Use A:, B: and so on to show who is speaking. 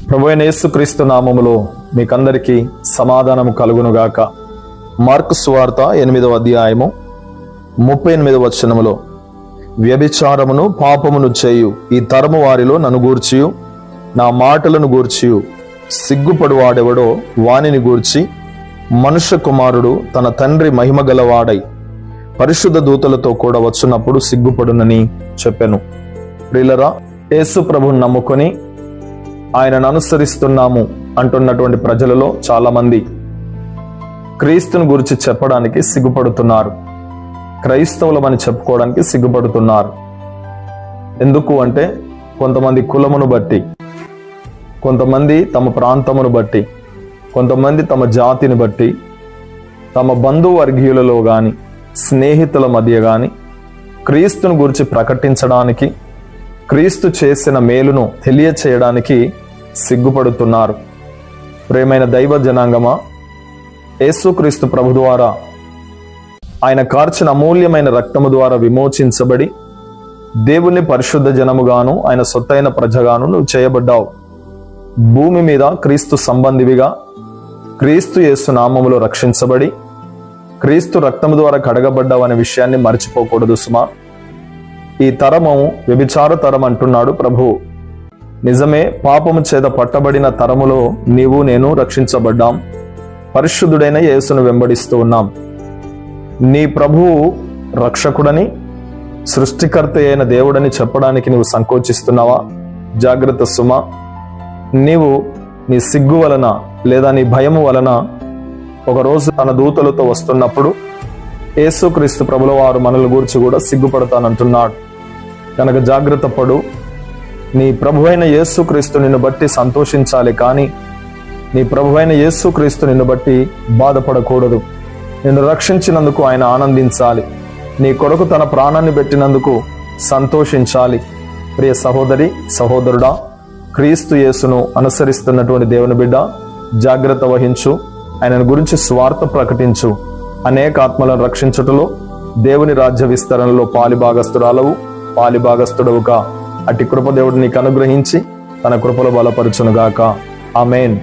A: ప్రభువైన యేసుక్రీస్తు నామములో మీకందరికీ సమాధానము కలుగునుగాక. మార్కు సువార్త 8వ అధ్యాయము 38వ వచనములో, వ్యభిచారమును పాపమును చేయు ఈ తరము వారిలో నన్ను గూర్చియు నా మాటలను గూర్చియు సిగ్గుపడు వాడెవడో వానిని గూర్చి మనుష్య కుమారుడు తన తండ్రి మహిమ గలవాడై పరిశుద్ధ దూతలతో కూడా వచ్చినప్పుడు సిగ్గుపడునని చెప్పెను. ప్రియులరా, యేసు ప్రభువును నమ్ముకొని ఆయనను అనుసరిస్తున్నాము అంటున్నటువంటి ప్రజలలో చాలా మంది క్రీస్తుని గురించి చెప్పడానికి సిగ్గుపడుతున్నారు. క్రైస్తవులమని చెప్పుకోవడానికి సిగ్గుపడుతున్నారు. ఎందుకు అంటే, కొంతమంది కులమును బట్టి, కొంతమంది తమ ప్రాంతమును బట్టి, కొంతమంది తమ జాతిని బట్టి, తమ బంధువర్గీయులలో కానీ స్నేహితుల మధ్య కానీ క్రీస్తుని గురించి ప్రకటించడానికి, క్రీస్తు చేసిన మేలును తెలియచేయడానికి సిగ్గుపడుతున్నారు. ప్రియమైన దైవ జనాంగమా, యేసుక్రీస్తు ప్రభు ద్వారా, ఆయన కార్చిన అమూల్యమైన రక్తము ద్వారా విమోచించబడి దేవుని పరిశుద్ధ జనముగాను ఆయన సొత్తైన ప్రజగాను నువ్వు చేయబడ్డావు. భూమి మీద క్రీస్తు సంబంధివిగా క్రీస్తు యేసు నామములో రక్షించబడి క్రీస్తు రక్తము ద్వారా కడగబడ్డావు అనే విషయాన్ని మర్చిపోకూడదు సుమా. ఈ తరము వ్యభిచార తరం అంటున్నాడు ప్రభువు. నిజమే, పాపము చేత పట్టబడిన తరములో నీవు నేను రక్షించబడ్డాం. పరిశుద్ధుడైన యేసును వెంబడిస్తూ ఉన్నాం. నీ ప్రభువు రక్షకుడని, సృష్టికర్త అయిన దేవుడని చెప్పడానికి నీవు సంకోచిస్తున్నావా? జాగ్రత్త సుమా. నీవు నీ సిగ్గు వలన లేదా నీ భయము వలన ఒకరోజు తన దూతలతో వస్తున్నప్పుడు యేసుక్రీస్తు ప్రభుల వారు మనల గురించి కూడా సిగ్గుపడతానంటున్నాడు. కనుక జాగ్రత్త పడు. నీ ప్రభువైన యేసుక్రీస్తు నిన్ను బట్టి సంతోషించాలి, కానీ నీ ప్రభువైన యేసుక్రీస్తు నిన్ను బట్టి బాధపడకూడదు. నిన్ను రక్షించినందుకు ఆయన ఆనందించాలి. నీ కొరకు తన ప్రాణాన్ని పెట్టినందుకు సంతోషించాలి. ప్రియ సహోదరి, సహోదరుడా, క్రీస్తు యేసును అనుసరిస్తున్నటువంటి దేవుని బిడ్డ, జాగ్రత్త వహించు. ఆయనను గురించి స్వార్థ ప్రకటించు. అనేక ఆత్మలను రక్షించుటలో, దేవుని రాజ్య విస్తరణలో పాలిభాగస్తుడవుగా అట్టి కృప దేవుడు నీకు అనుగ్రహించి తన కృపలో బలపరచునుగాక. ఆమేన్.